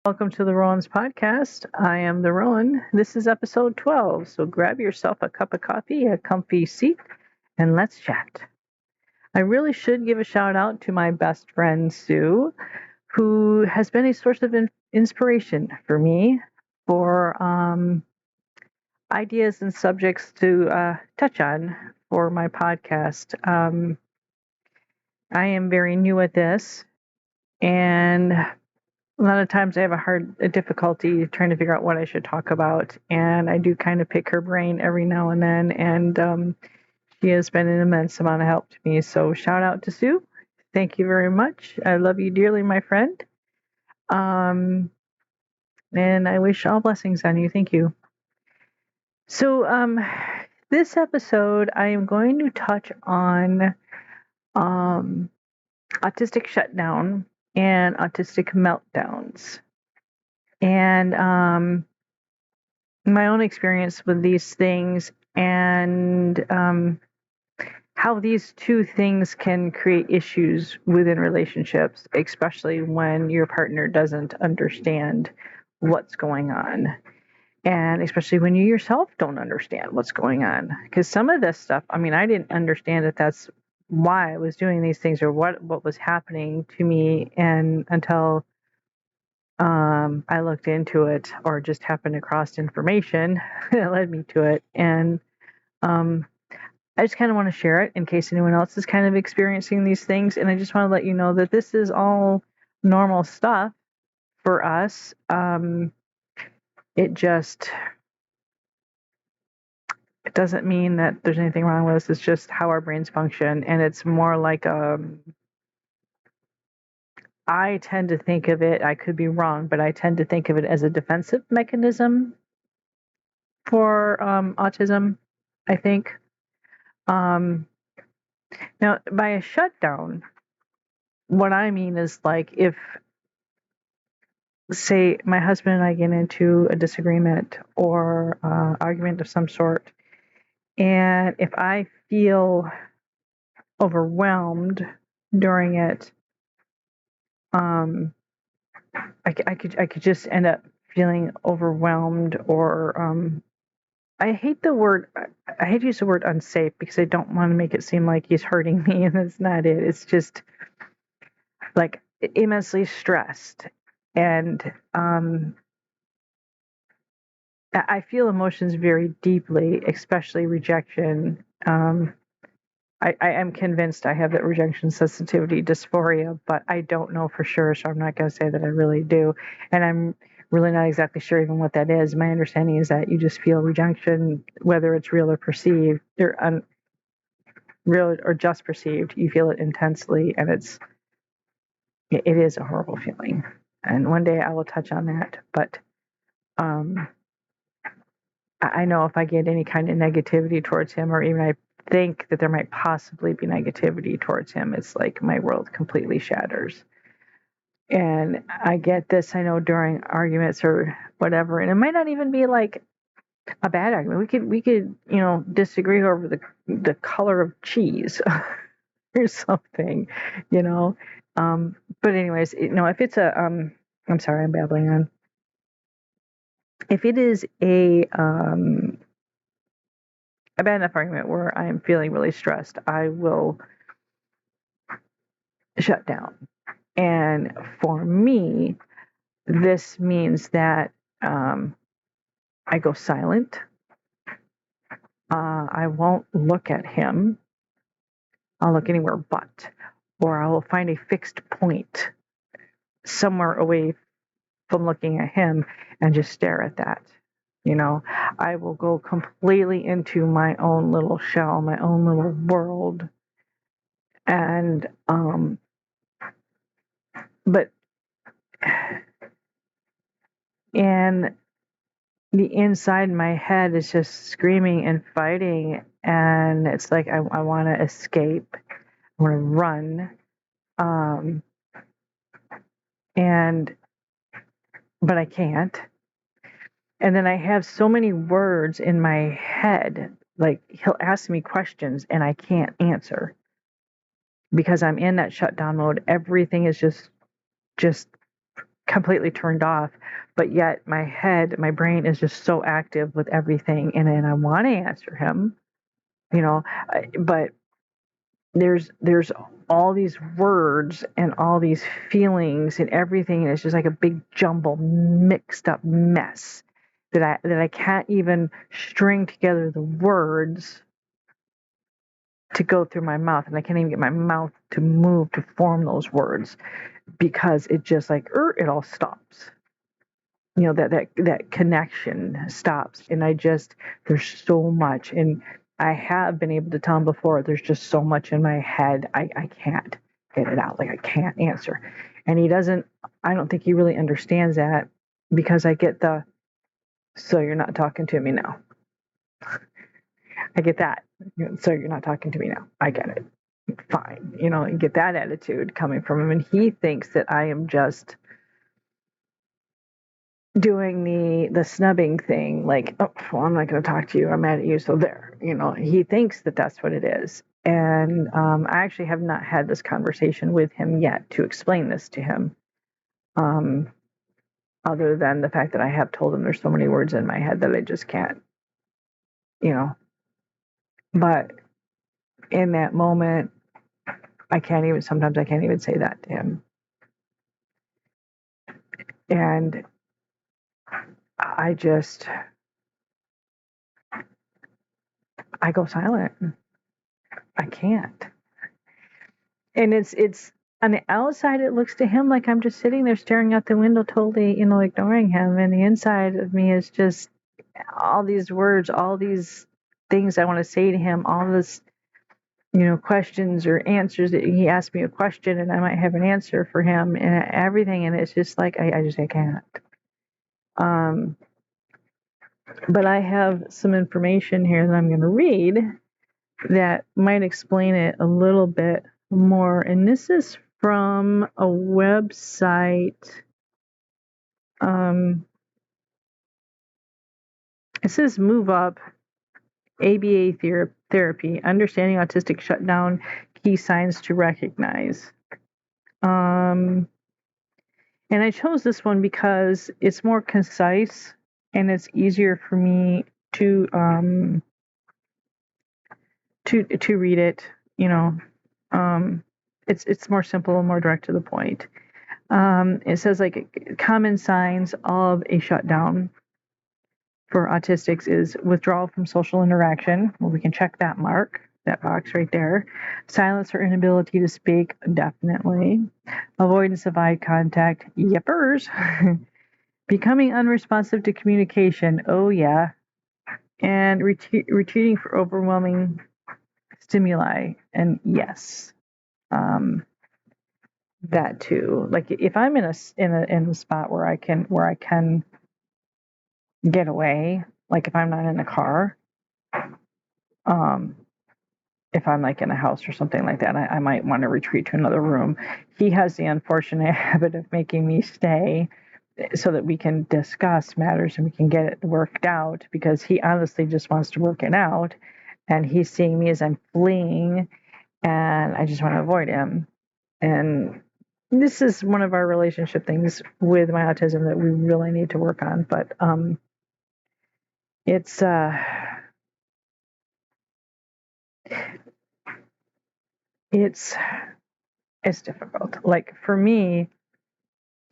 Welcome to the Rowan's podcast. I am the Rowan. This is episode 12, so grab yourself a cup of coffee, a comfy seat, and let's chat. I really should give a shout out to my best friend, Sue, who has been a source of inspiration for me for ideas and subjects to touch on for my podcast. I am very new at this, and a lot of times I have a difficulty trying to figure out what I should talk about, and I do kind of pick her brain every now and then, and she has been an immense amount of help to me. So shout out to Sue. Thank you very much. I love you dearly, my friend. And I wish all blessings on you. Thank you. So this episode, I am going to touch on autistic shutdown and autistic meltdowns. And my own experience with these things and how these two things can create issues within relationships, especially when your partner doesn't understand what's going on. And especially when you yourself don't understand what's going on. Because some of this stuff, I didn't understand that that's why I was doing these things or what was happening to me and until I looked into it or just happened across information that led me to it. And I just kind of want to share it in case anyone else is kind of experiencing these things. And I just want to let you know that this is all normal stuff for us. It doesn't mean that there's anything wrong with us. It's just how our brains function. And it's more like I tend to think of it, I could be wrong, but I tend to think of it as a defensive mechanism for autism, I think. Now, by a shutdown, what I mean is like if, say, my husband and I get into a disagreement or argument of some sort, and if I feel overwhelmed during it, I could just end up feeling overwhelmed or I hate to use the word unsafe because I don't want to make it seem like he's hurting me, and that's not it. It's just like immensely stressed, and I feel emotions very deeply, especially rejection. I am convinced I have that rejection sensitivity dysphoria, but I don't know for sure, so I'm not going to say that I really do. And I'm really not exactly sure even what that is. My understanding is that you just feel rejection, whether it's real or perceived, or real or just perceived. You feel it intensely, and it is a horrible feeling. And one day I will touch on that, but I know if I get any kind of negativity towards him, or even I think that there might possibly be negativity towards him, it's like my world completely shatters. And I get this, I know, during arguments or whatever, and it might not even be like a bad argument. We could disagree over the color of cheese or something, you know. But anyways, if it's I'm sorry, I'm babbling on. If it is a bad enough argument where I am feeling really stressed, I will shut down. And for me, this means that I go silent. I won't look at him. I'll look anywhere but, or I will find a fixed point somewhere away from looking at him and just stare at that. I will go completely into my own little shell, my own little world. And, but, and the inside my head is just screaming and fighting. And it's like, I want to escape. I want to run. But I can't. And then I have so many words in my head, like he'll ask me questions and I can't answer because I'm in that shutdown mode. Everything is just completely turned off, but yet my brain is just so active with everything, and I want to answer him, but there's all these words and all these feelings and everything, and it's just like a big jumble, mixed up mess that I can't even string together the words to go through my mouth, and I can't even get my mouth to move to form those words because it just like it all stops. That connection stops, and there's so much, and I have been able to tell him before, there's just so much in my head, I can't get it out, like I can't answer. And I don't think he really understands that, because I get so you're not talking to me now. I get that. So you're not talking to me now. I get it. Fine. And get that attitude coming from him, and he thinks that I am just doing the snubbing thing, like, oh, well, I'm not going to talk to you, I'm mad at you, so there. He thinks that that's what it is. And I actually have not had this conversation with him yet to explain this to him, other than the fact that I have told him there's so many words in my head that I just can't, but in that moment, sometimes I can't even say that to him. And I go silent. I can't. And it's on the outside, it looks to him like I'm just sitting there staring out the window, totally, ignoring him. And the inside of me is just all these words, all these things I want to say to him, all this, questions or answers that he asked me a question and I might have an answer for him and everything. And it's just like, I can't. But I have some information here that I'm going to read that might explain it a little bit more. And this is from a website. It says Move Up, ABA Therapy, Understanding Autistic Shutdown, Key Signs to Recognize. And I chose this one because it's more concise and it's easier for me to read it. It's more simple and more direct to the point. It says like common signs of a shutdown for autistics is withdrawal from social interaction. Well, we can check that box right there. Silence or inability to speak, definitely. Avoidance of eye contact, yippers. Becoming unresponsive to communication, oh yeah. And retreating for overwhelming stimuli, and yes. That too. Like if I'm in a spot where I can get away, like if I'm not in a car, if I'm like in a house or something like that, I might want to retreat to another room. He has the unfortunate habit of making me stay so that we can discuss matters and we can get it worked out, because he honestly just wants to work it out, and he's seeing me as I'm fleeing, and I just want to avoid him. And this is one of our relationship things with my autism that we really need to work on, but it's difficult. Like for me,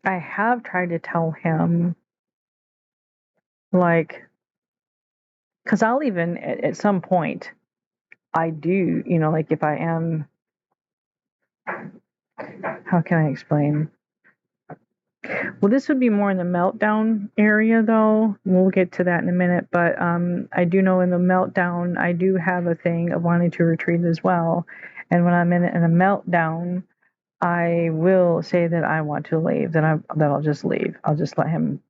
I have tried to tell him, like, because I'll even at some point I do, like if I am, how can I explain? Well, this would be more in the meltdown area, though. We'll get to that in a minute. But I do know in the meltdown, I do have a thing of wanting to retreat as well. And when I'm in a meltdown, I will say that I want to leave. That I'll just leave. I'll just let him,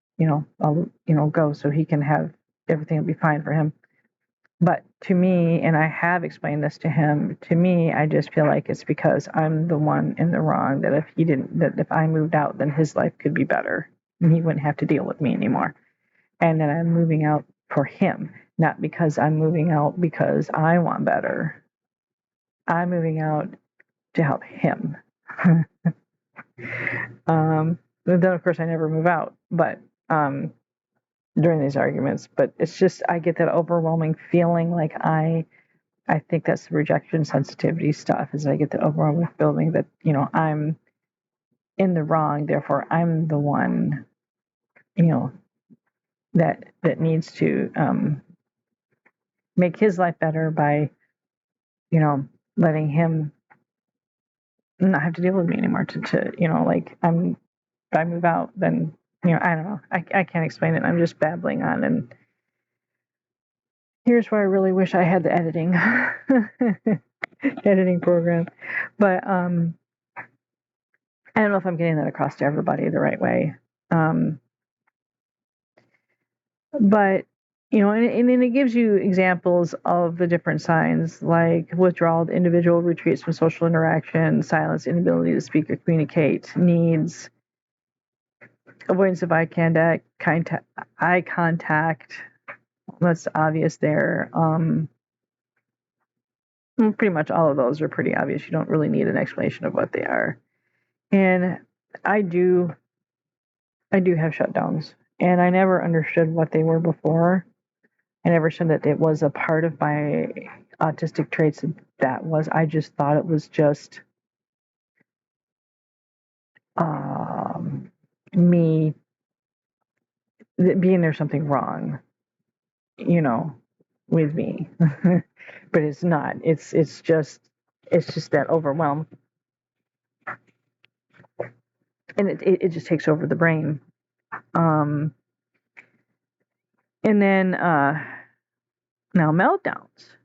I'll go so he can have everything will be fine for him. But to me, and I have explained this to him, to me, I just feel like it's because I'm the one in the wrong, that if I moved out, then his life could be better and he wouldn't have to deal with me anymore. And that I'm moving out for him, not because I'm moving out because I want better. I'm moving out to help him. then of course I never move out, but during these arguments. But it's just I get that overwhelming feeling like I think that's the rejection sensitivity stuff. Is I get the overwhelming feeling that I'm in the wrong, therefore I'm the one that needs to make his life better by letting him not have to deal with me anymore. To like if I move out, then I don't know. I can't explain it. I'm just babbling on, and here's where I really wish I had the editing editing program. But I don't know if I'm getting that across to everybody the right way. But and then it gives you examples of the different signs, like withdrawal, the individual retreats from social interaction, silence, inability to speak or communicate, needs, avoidance of eye contact. That's obvious there. Pretty much all of those are pretty obvious. You don't really need an explanation of what they are. And I do have shutdowns, and I never understood what they were before. I never said that it was a part of my autistic traits. I just thought it was just me being there's something wrong, with me. But it's not. It's just that overwhelm, and it just takes over the brain. And then now meltdowns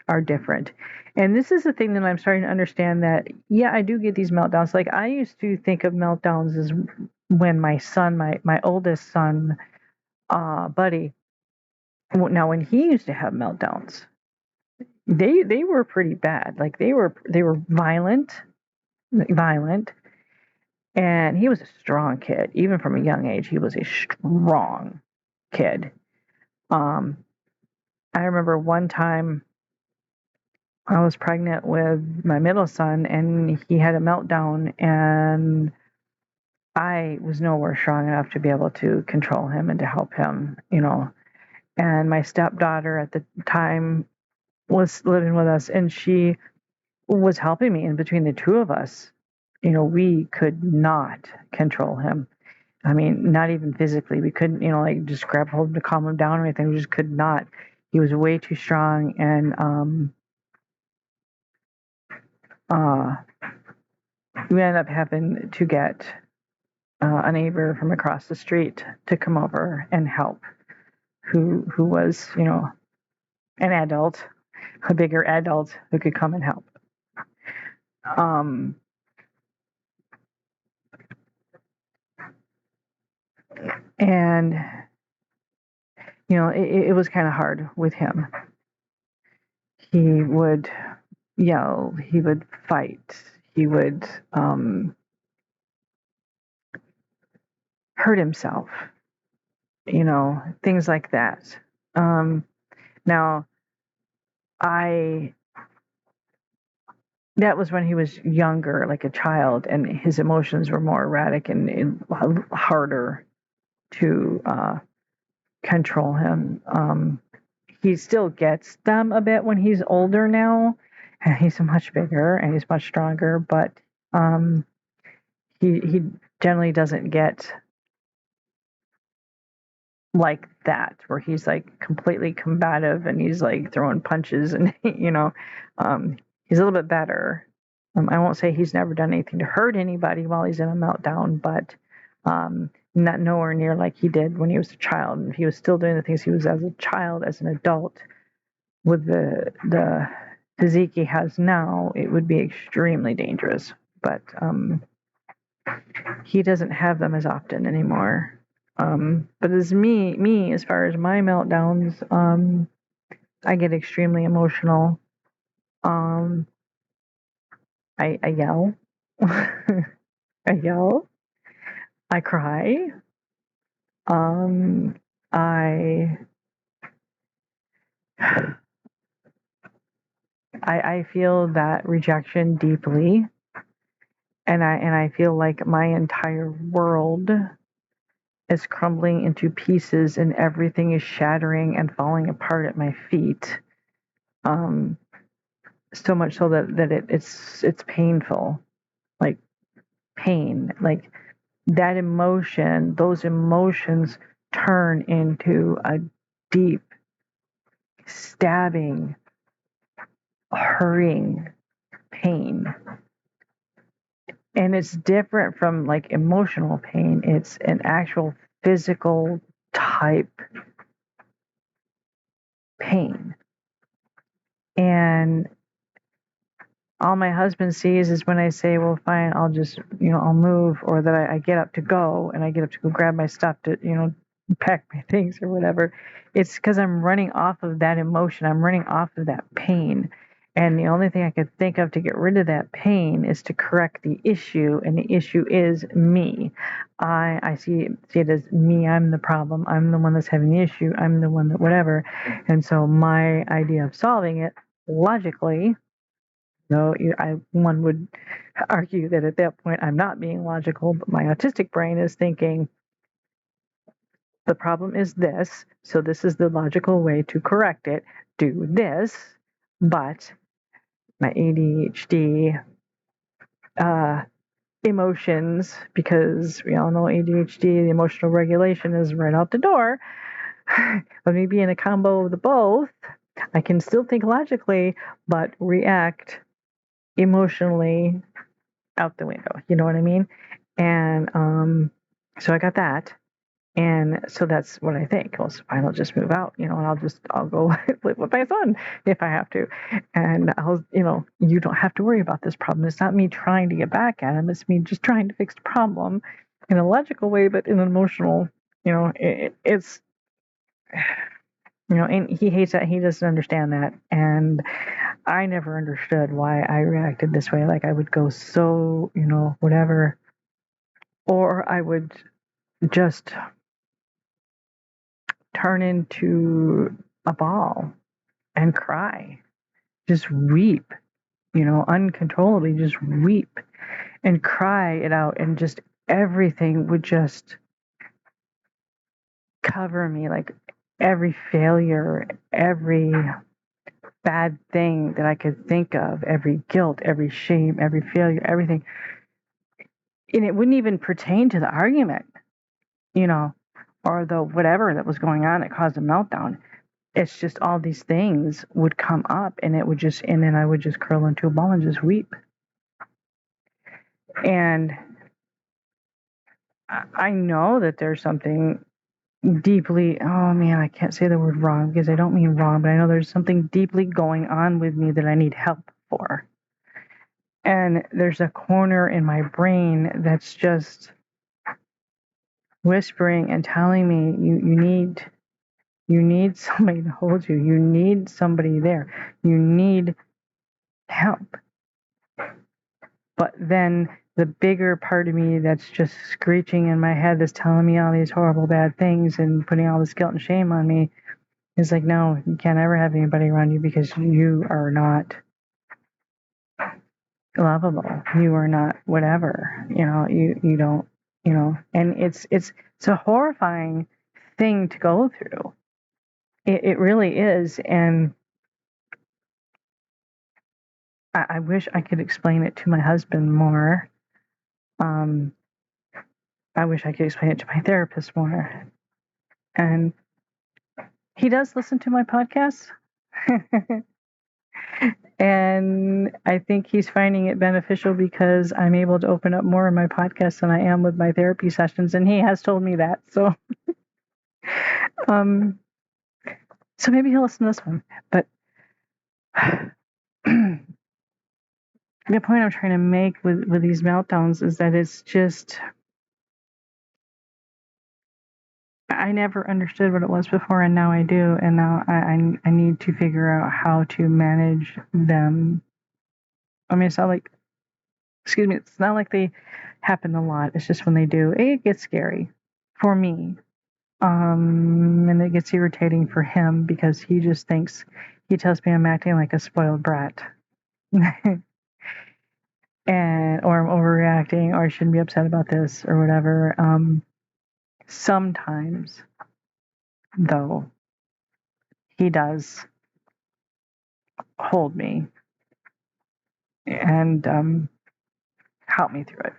are different. And this is the thing that I'm starting to understand, that, yeah, I do get these meltdowns. Like, I used to think of meltdowns as when my son, my oldest son, Buddy, now when he used to have meltdowns, they were pretty bad. Like, they were violent, and he was a strong kid. Even from a young age, he was a strong kid. I remember one time I was pregnant with my middle son, and he had a meltdown, and I was nowhere strong enough to be able to control him and to help him, And my stepdaughter at the time was living with us, and she was helping me. And between the two of us, we could not control him. I mean, not even physically. We couldn't, like, just grab hold to calm him down or anything. We just could not. He was way too strong, and we ended up having to get a neighbor from across the street to come over and help, who was, an adult, a bigger adult who could come and help. And it was kind of hard with him. He would yell, he would fight, he would hurt himself, things like that. Now, that was when he was younger, like a child, and his emotions were more erratic and harder to control him. He still gets them a bit when he's older now, and he's much bigger and he's much stronger, but he generally doesn't get like that, where he's like completely combative and he's like throwing punches, and he's a little bit better. I won't say he's never done anything to hurt anybody while he's in a meltdown, but not nowhere near like he did when he was a child. And if he was still doing the things he was as a child, as an adult, with the physique he has now, it would be extremely dangerous. But he doesn't have them as often anymore. But as me, as far as my meltdowns, I get extremely emotional. I yell. I yell. I cry. I feel that rejection deeply, and I feel like my entire world is crumbling into pieces and everything is shattering and falling apart at my feet. So much so that it's painful, like pain, like that emotion, those emotions turn into a deep, stabbing, hurting pain. And it's different from like emotional pain. It's an actual physical type pain. And all my husband sees is when I say, well, fine, I'll just, I'll move, or that I get up to go and I get up to go grab my stuff to, pack my things or whatever. It's because I'm running off of that emotion. I'm running off of that pain. And the only thing I could think of to get rid of that pain is to correct the issue. And the issue is me. I see it as me. I'm the problem. I'm the one that's having the issue. I'm the one that whatever. And so my idea of solving it logically, no, one would argue that at that point I'm not being logical, but my autistic brain is thinking the problem is this, so this is the logical way to correct it. Do this, but my ADHD emotions, because we all know ADHD, the emotional regulation is right out the door. Let me be in a combo of the both. I can still think logically, but react emotionally out the window. You know what I mean? And so I got that. And so that's what I think. Well, so fine, I'll just move out, and I'll go live with my son if I have to. And you don't have to worry about this problem. It's not me trying to get back at him. It's me just trying to fix the problem in a logical way, but in an emotional, it's, and he hates that. He doesn't understand that. And I never understood why I reacted this way. Like I would go so, whatever, or I would just turn into a ball and cry, just weep, uncontrollably just weep and cry it out. And just everything would just cover me, like every failure, every bad thing that I could think of, every guilt, every shame, every failure, everything. And it wouldn't even pertain to the argument, or the whatever that was going on that caused a meltdown. It's just all these things would come up and then I would just curl into a ball and just weep. And I know that there's something deeply, oh man, I can't say the word wrong because I don't mean wrong, but I know there's something deeply going on with me that I need help for. And there's a corner in my brain that's just whispering and telling me, you need somebody to hold you. You need somebody there. You need help. But then the bigger part of me that's just screeching in my head that's telling me all these horrible bad things and putting all this guilt and shame on me is like, no, you can't ever have anybody around you because you are not lovable. You are not whatever. You don't, and it's a horrifying thing to go through. It really is. And I wish I could explain it to my husband more. I wish I could explain it to my therapist more. And he does listen to my podcasts. And I think he's finding it beneficial because I'm able to open up more in my podcast than I am with my therapy sessions. And he has told me that. So, so maybe he'll listen to this one. But the point I'm trying to make with these meltdowns is that it's just, I never understood what it was before, and now I do. And now I need to figure out how to manage them. I mean, it's not like they happen a lot. It's just when they do, it gets scary for me. And it gets irritating for him because he tells me I'm acting like a spoiled brat. or I'm overreacting, or I shouldn't be upset about this, or whatever. Sometimes, though, he does hold me and help me through it.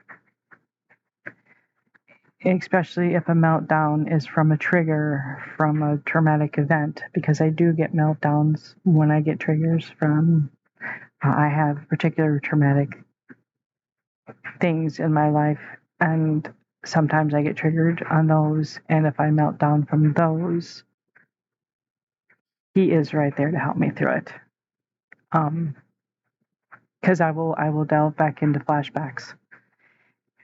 Especially if a meltdown is from a trigger from a traumatic event, because I do get meltdowns when I get triggers from, I have particular traumatic things in my life, and sometimes I get triggered on those, and if I melt down from those, he is right there to help me through it. Because I will delve back into flashbacks,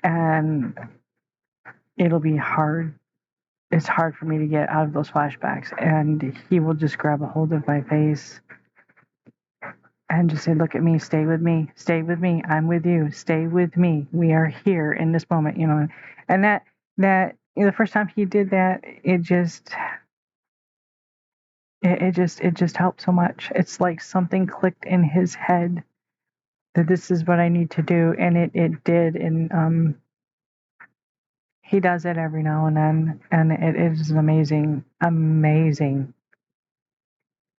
and it'll be hard. It's hard for me to get out of those flashbacks, and he will just grab a hold of my face and just say, "Look at me, stay with me, I'm with you, stay with me. We are here in this moment," And that the first time he did that, it just helped so much. It's like something clicked in his head that this is what I need to do, and it did. And he does it every now and then, and it is an amazing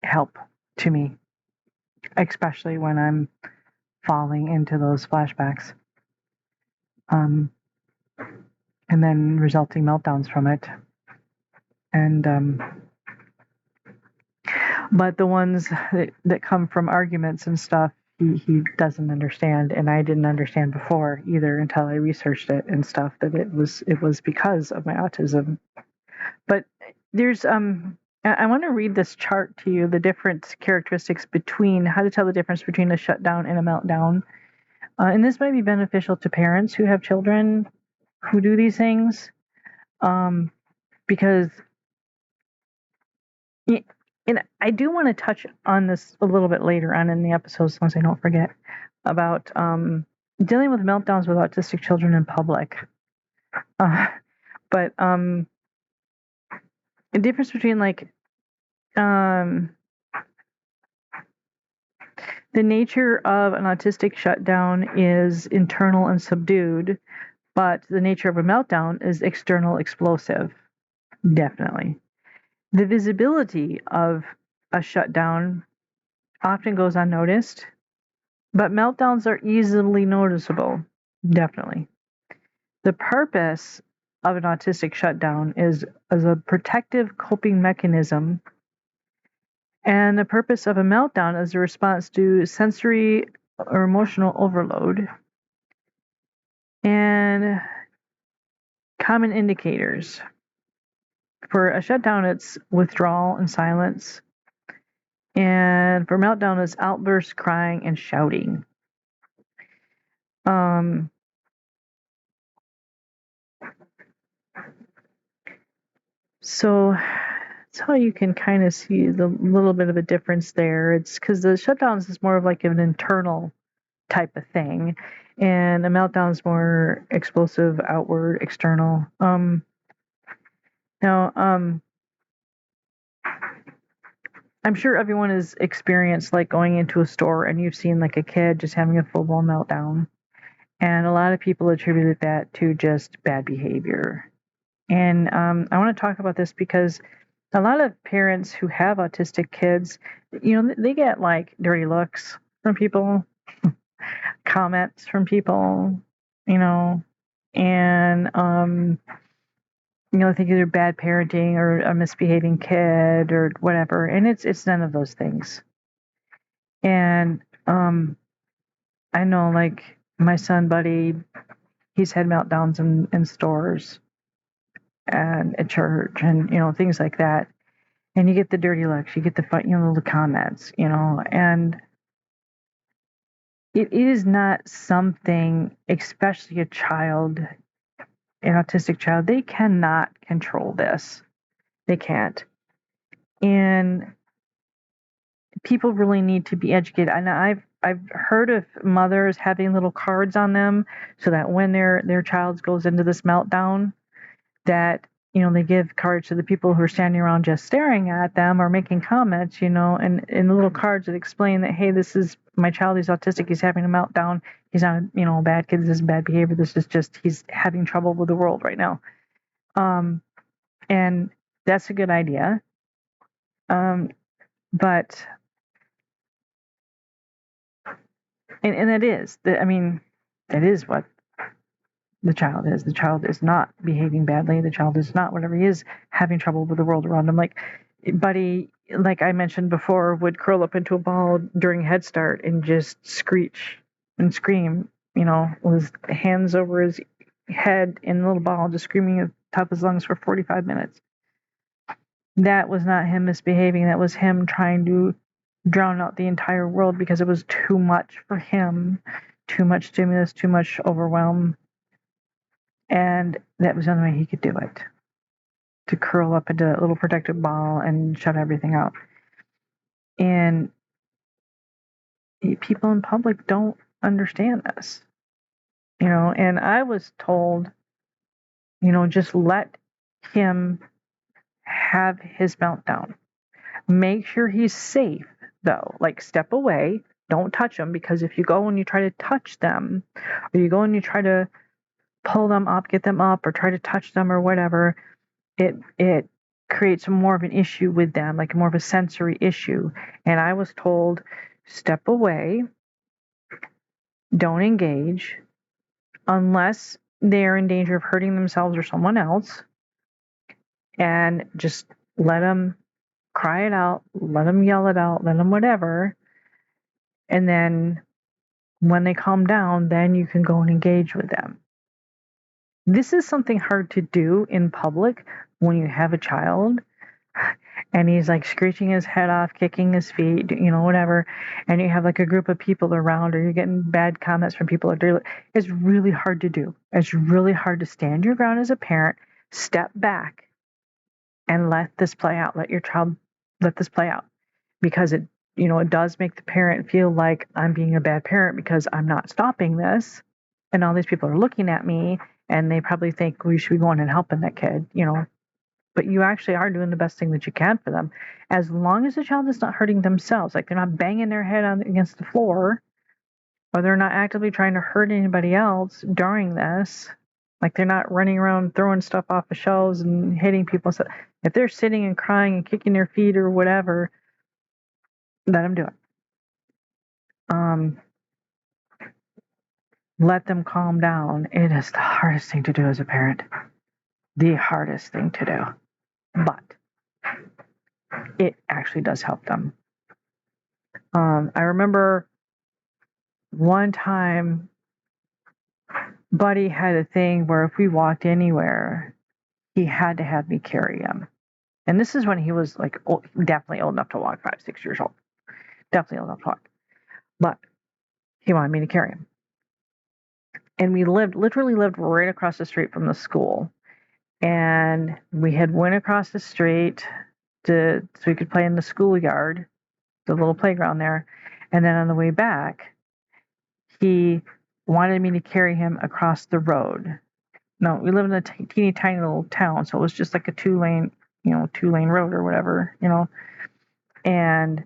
help to me, especially when I'm falling into those flashbacks, and then resulting meltdowns from it. And but the ones that come from arguments and stuff, he doesn't understand, and I didn't understand before either until I researched it and stuff, that it was because of my autism. But there's I want to read this chart to you, the different characteristics between, how to tell the difference between a shutdown and a meltdown. And this might be beneficial to parents who have children who do these things, because and I do want to touch on this a little bit later on in the episode, as long as I don't forget, about dealing with meltdowns with autistic children in public. But the difference between the nature of an autistic shutdown is internal and subdued, but the nature of a meltdown is external, explosive. Definitely. The visibility of a shutdown often goes unnoticed, but meltdowns are easily noticeable. Definitely. The purpose of an autistic shutdown is as a protective coping mechanism, and the purpose of a meltdown is a response to sensory or emotional overload. And common indicators. For a shutdown, it's withdrawal and silence. And for meltdown, it's outbursts, crying, and shouting. So that's how you can kind of see the little bit of a difference there. It's because the shutdowns is more of like an internal type of thing, and a meltdown is more explosive, outward, external. Now, I'm sure everyone has experienced like going into a store and you've seen like a kid just having a full-blown meltdown. And a lot of people attributed that to just bad behavior. And I want to talk about this because a lot of parents who have autistic kids, they get like dirty looks from people, comments from people, and think either bad parenting or a misbehaving kid or whatever, and it's none of those things. And I know, like my son Buddy, he's had meltdowns in stores and at church, and things like that. And you get the dirty looks, you get the fun, the comments, and it is not something, especially a child, an autistic child, they cannot control this. They can't. And people really need to be educated. And I've heard of mothers having little cards on them so that when their child goes into this meltdown, that they give cards to the people who are standing around just staring at them or making comments, and in the little cards that explain that, hey, this is my child, he's autistic, he's having a meltdown, he's not, a bad kid, this is bad behavior, this is just, he's having trouble with the world right now. And that's a good idea. But, and that is, that is what the child is. The child is not behaving badly. The child is not whatever he is, having trouble with the world around him. Like Buddy, like I mentioned before, would curl up into a ball during Head Start and just screech and scream, with his hands over his head in a little ball, just screaming at the top of his lungs for 45 minutes. That was not him misbehaving. That was him trying to drown out the entire world because it was too much for him. Too much stimulus, too much overwhelm. And that was the only way he could do it, to curl up into a little protective ball and shut everything out. And people in public don't understand this, and I was told, just let him have his meltdown. Make sure he's safe, though. Like, step away. Don't touch him, because if you go and you try to touch them, or you go and you try to pull them up, get them up, or try to touch them or whatever, it creates more of an issue with them, like more of a sensory issue. And I was told, step away, don't engage, unless they're in danger of hurting themselves or someone else, and just let them cry it out, let them yell it out, let them whatever. And then when they calm down, then you can go and engage with them. This is something hard to do in public when you have a child and he's like screeching his head off, kicking his feet, whatever, and you have like a group of people around, or you're getting bad comments from people. It's really hard to do. It's really hard to stand your ground as a parent, step back, and let this play out. Let your child let this play out, because it does make the parent feel like, I'm being a bad parent because I'm not stopping this, and all these people are looking at me, and they probably think we should be going and helping that kid, but you actually are doing the best thing that you can for them, as long as the child is not hurting themselves, like they're not banging their head against the floor, or they're not actively trying to hurt anybody else during this, like they're not running around throwing stuff off the shelves and hitting people. So if they're sitting and crying and kicking their feet or whatever, let them do it. Let them calm down. It is the hardest thing to do as a parent. The hardest thing to do. But it actually does help them. I remember one time Buddy had a thing where if we walked anywhere, he had to have me carry him. And this is when he was like definitely old enough to walk, 5, 6 years old. Definitely old enough to walk. But he wanted me to carry him. And we literally lived right across the street from the school. And we had went across the street so we could play in the schoolyard, the little playground there. And then on the way back, he wanted me to carry him across the road. No, we live in a teeny tiny little town, so it was just like a two-lane road or whatever, and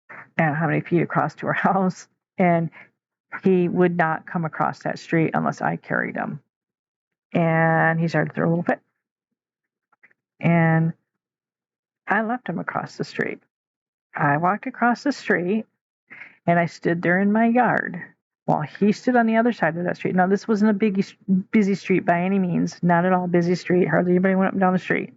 I don't know how many feet across to our house. And he would not come across that street unless I carried him. And he started to throw a little fit. And I left him across the street. I walked across the street, and I stood there in my yard while he stood on the other side of that street. Now, this wasn't a busy street by any means. Not at all busy street. Hardly anybody went up and down the street.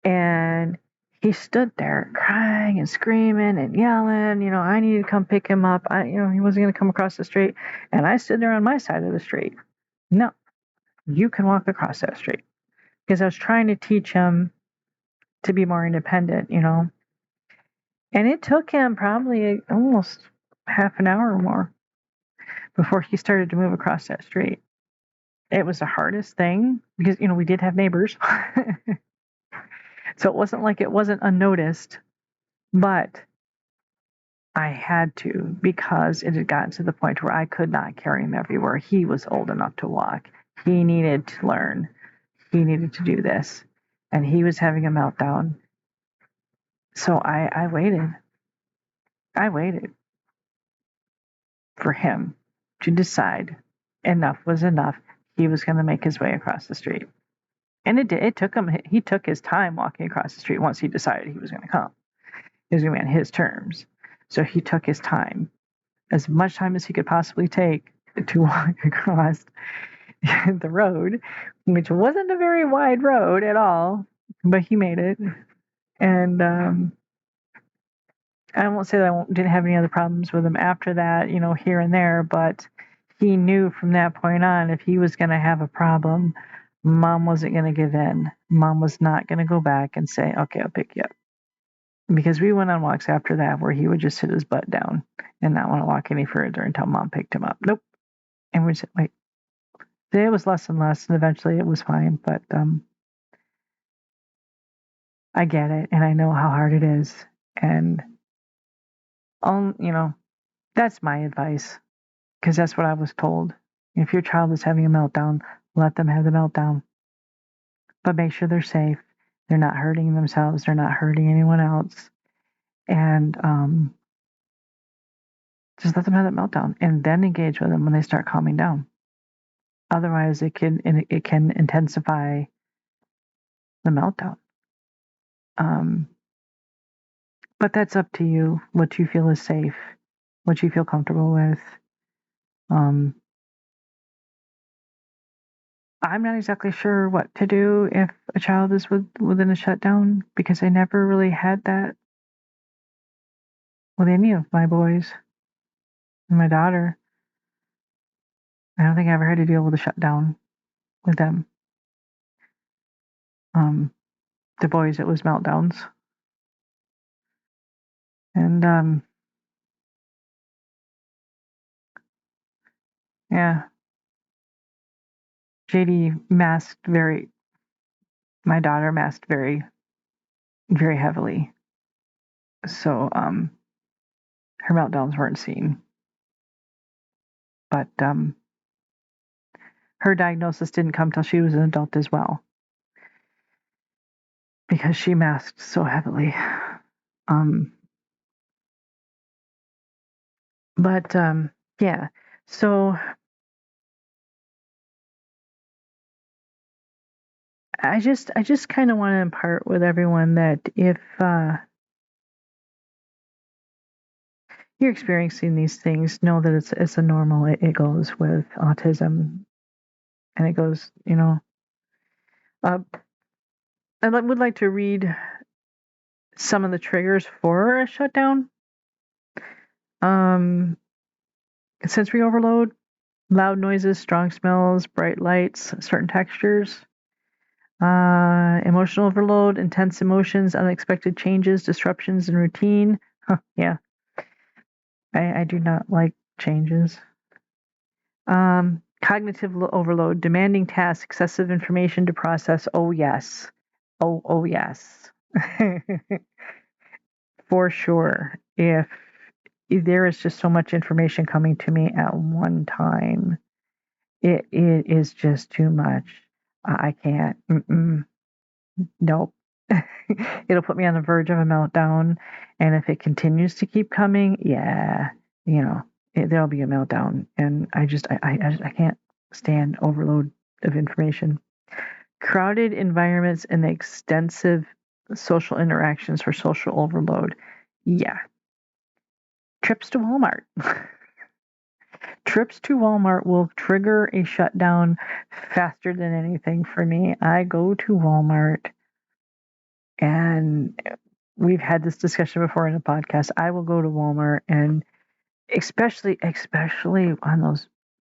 And he stood there crying and screaming and yelling, I needed to come pick him up. He wasn't going to come across the street. And I stood there on my side of the street. No, you can walk across that street. Because I was trying to teach him to be more independent, And it took him probably almost half an hour or more before he started to move across that street. It was the hardest thing because, we did have neighbors. So it wasn't like it wasn't unnoticed, but I had to, because it had gotten to the point where I could not carry him everywhere. He was old enough to walk. He needed to learn. he needed to do this, and he was having a meltdown. So I waited. I waited for him to decide enough was enough. He was going to make his way across the street. And it did. It took him, he took his time walking across the street once he decided he was going to come. He was going to be on his terms. So he took his time, as much time as he could possibly take to walk across the road, which wasn't a very wide road at all, but he made it. And I won't say that I didn't have any other problems with him after that, here and there, but he knew from that point on if he was going to have a problem, Mom wasn't going to give in. Mom was not going to go back and say, okay, I'll pick you up. Because we went on walks after that where he would just sit his butt down and not want to walk any further until Mom picked him up. Nope. And we'd say, wait. It was less and less, and eventually it was fine. But I get it, and I know how hard it is. And, that's my advice, because that's what I was told. If your child is having a meltdown, let them have the meltdown. But make sure they're safe. They're not hurting themselves. They're not hurting anyone else. And just let them have that meltdown, and then engage with them when they start calming down. Otherwise, it can intensify the meltdown. But that's up to you, what you feel is safe, what you feel comfortable with. I'm not exactly sure what to do if a child is within a shutdown, because I never really had that with any of my boys. And my daughter, I don't think I ever had to deal with a shutdown with them. The boys, it was meltdowns. And yeah, my daughter masked very, very heavily. So her meltdowns weren't seen. But her diagnosis didn't come till she was an adult as well, because she masked so heavily. But yeah, so I just kind of want to impart with everyone that if you're experiencing these things, know that it's a normal. It goes with autism, and it goes, I would like to read some of the triggers for a shutdown. Sensory overload, loud noises, strong smells, bright lights, certain textures. Emotional overload, intense emotions, unexpected changes, disruptions in routine. Yeah. I do not like changes. Cognitive overload, demanding tasks, excessive information to process. Oh, yes. Oh, yes. For sure. If there is just so much information coming to me at one time, it is just too much. I can't. Nope. It'll put me on the verge of a meltdown. And if it continues to keep coming, yeah, there'll be a meltdown. And I can't stand overload of information. Crowded environments and extensive social interactions for social overload. Yeah. Trips to Walmart. Trips to Walmart will trigger a shutdown faster than anything for me. I go to Walmart, and we've had this discussion before in a podcast. I will go to Walmart, and especially on those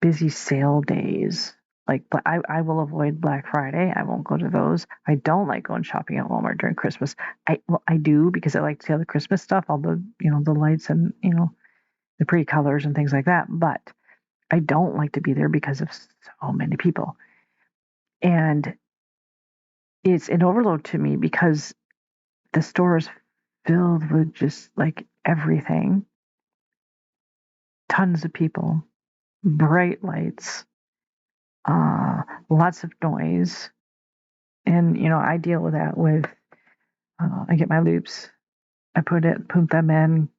busy sale days, like I will avoid Black Friday. I won't go to those. I don't like going shopping at Walmart during Christmas. I do, because I like to see all the Christmas stuff, all the the lights and the pretty colors and things like that. But I don't like to be there because of so many people, and it's an overload to me because the store is filled with just like everything. Tons of people, bright lights, lots of noise, And, I deal with that with, I get my loops, I put them in.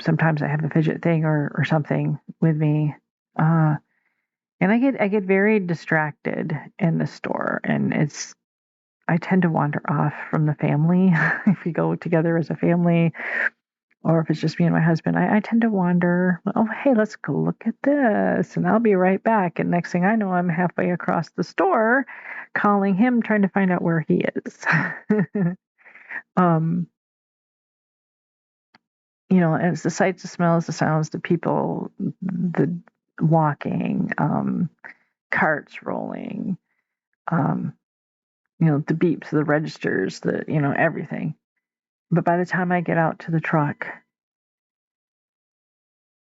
Sometimes I have a fidget thing or something with me. And I get very distracted in the store, and I tend to wander off from the family. If we go together as a family, or if it's just me and my husband, I tend to wander. Oh, hey, let's go look at this, and I'll be right back. And next thing I know, I'm halfway across the store, calling him, trying to find out where he is. um, and it's the sights, the smells, the sounds, the people, the walking, carts rolling, the beeps, the registers, everything. But by the time I get out to the truck,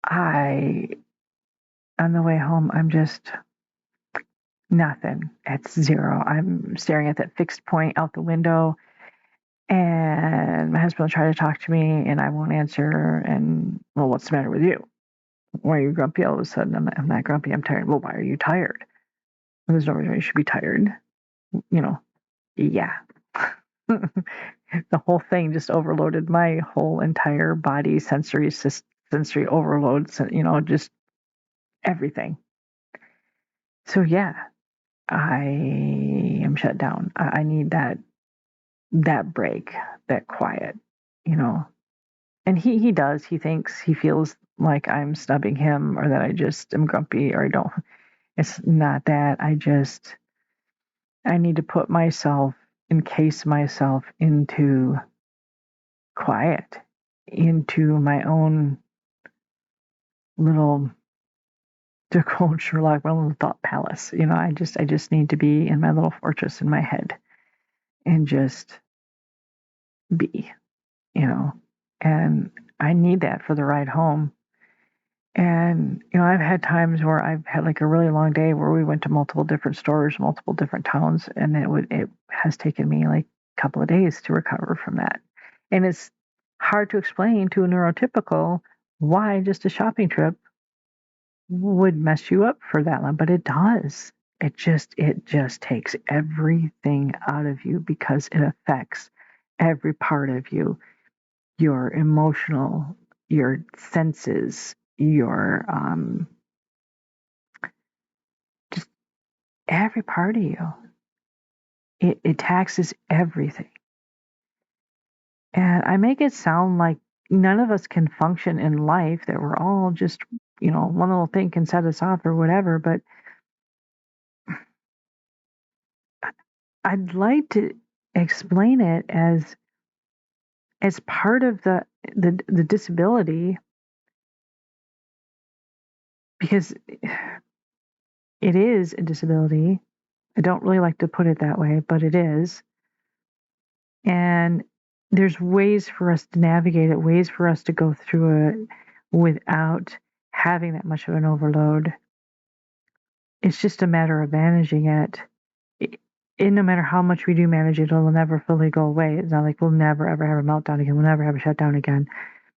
on the way home, I'm just nothing. It's zero. I'm staring at that fixed point out the window, and my husband will try to talk to me, and I won't answer. And, well, what's the matter with you? Why are you grumpy all of a sudden? I'm not grumpy. I'm tired. Well, why are you tired? Well, there's no reason you should be tired. Yeah. The whole thing just overloaded my whole entire body, sensory overload, just everything. So yeah, I am shut down. I need that break, that quiet, And he does. He feels like I'm snubbing him, or that I just am grumpy, or I don't. It's not that. I need to encase myself into quiet, into my own little, to quote Sherlock, my little thought palace. I just need to be in my little fortress in my head and just be, and I need that for the ride home. And, I've had times where I've had like a really long day where we went to multiple different stores, multiple different towns, and it has taken me like a couple of days to recover from that. And it's hard to explain to a neurotypical why just a shopping trip would mess you up for that long, but it does. It just takes everything out of you because it affects every part of you, your emotional, your senses, your just every part of you. It taxes everything. And I make it sound like none of us can function in life, that we're all just, one little thing can set us off or whatever, but I'd like to explain it as part of the disability, because it is a disability. I don't really like to put it that way, but it is. And there's ways for us to navigate it, ways for us to go through it without having that much of an overload. It's just a matter of managing it. And no matter how much we do manage it, it'll never fully go away. It's not like we'll never ever have a meltdown again. We'll never have a shutdown again.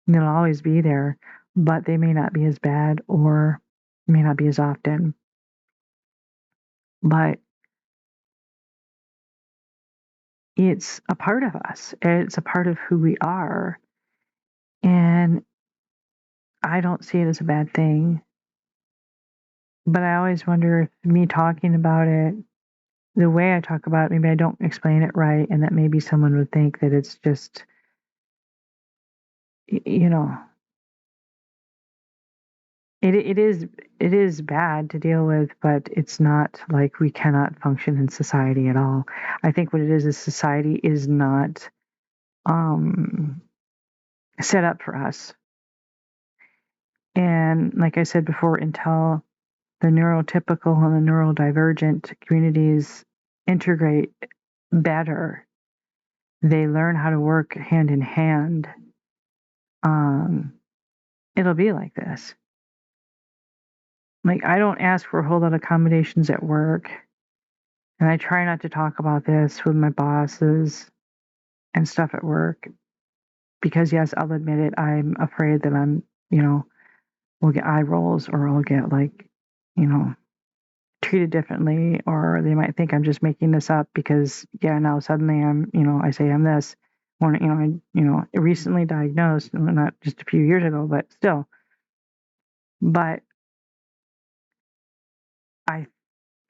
And it'll always be there, but they may not be as bad or may not be as often. But it's a part of us. It's a part of who we are. And I don't see it as a bad thing. But I always wonder if me talking about it, the way I talk about it, maybe I don't explain it right, and that maybe someone would think that it's just, it is bad to deal with, but it's not like we cannot function in society at all. I think what it is society is not set up for us. And like I said before, until the neurotypical and the neurodivergent communities integrate better, they learn how to work hand in hand, it'll be like this. Like, I don't ask for a whole lot of accommodations at work, and I try not to talk about this with my bosses and stuff at work, because yes, I'll admit it, I'm afraid that I'm, will get eye rolls, or I'll get like, treated differently, or they might think I'm just making this up because, yeah, now suddenly I say I'm this. When, recently diagnosed, not just a few years ago, but still. But I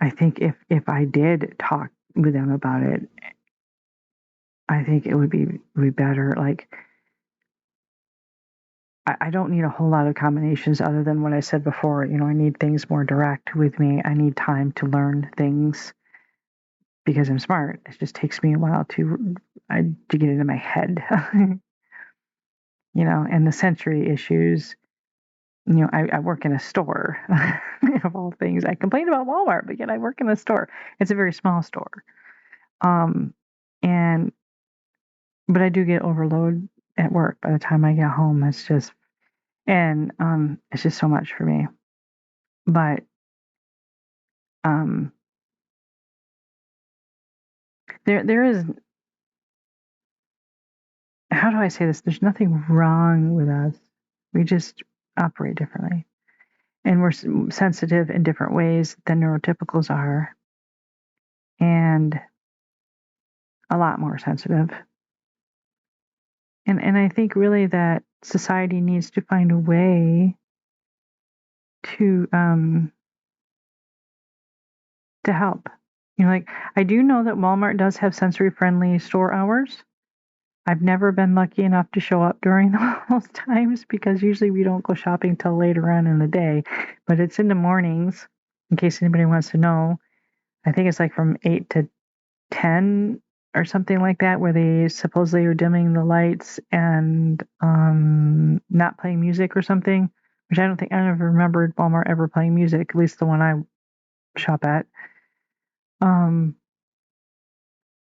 I think if I did talk with them about it, I think it would be better. Like, I don't need a whole lot of combinations other than what I said before. I need things more direct with me. I need time to learn things because I'm smart. It just takes me a while to get into my head. And the sensory issues. I work in a store, of all things. I complain about Walmart, but yet I work in a store. It's a very small store. Um, and but I do get overload at work by the time I get home. It's just so much for me. But um, there is, how do I say this? There's nothing wrong with us. We just operate differently, and we're sensitive in different ways than neurotypicals are, and a lot more sensitive. And I think really that society needs to find a way to help. Like, I do know that Walmart does have sensory friendly store hours. I've never been lucky enough to show up during those times because usually we don't go shopping till later on in the day, but it's in the mornings in case anybody wants to know. I think it's like from 8 to 10 or something like that, where they supposedly are dimming the lights and not playing music or something, which I never remembered Walmart ever playing music, at least the one I shop at.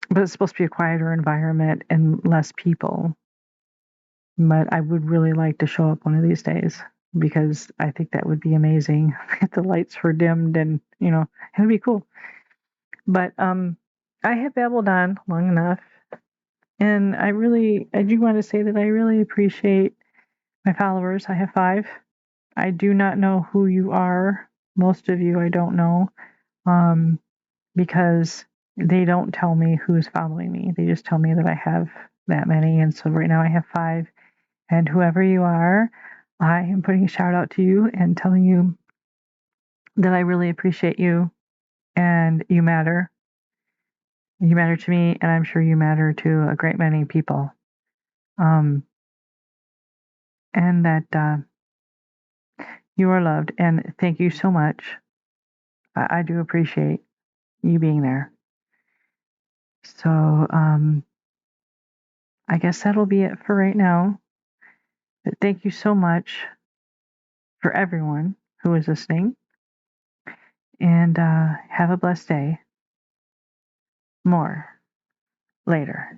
But it's supposed to be a quieter environment and less people. But I would really like to show up one of these days because I think that would be amazing if the lights were dimmed and, it would be cool. But I have babbled on long enough, and I do want to say that I really appreciate my followers. I have 5. I do not know who you are. Most of you I don't know, because they don't tell me who's following me. They just tell me that I have that many. And so right now I have 5. And whoever you are, I am putting a shout out to you and telling you that I really appreciate you and you matter. You matter to me, and I'm sure you matter to a great many people. And that you are loved. And thank you so much. I do appreciate you being there. So I guess that'll be it for right now. But thank you so much for everyone who is listening. And have a blessed day. More later.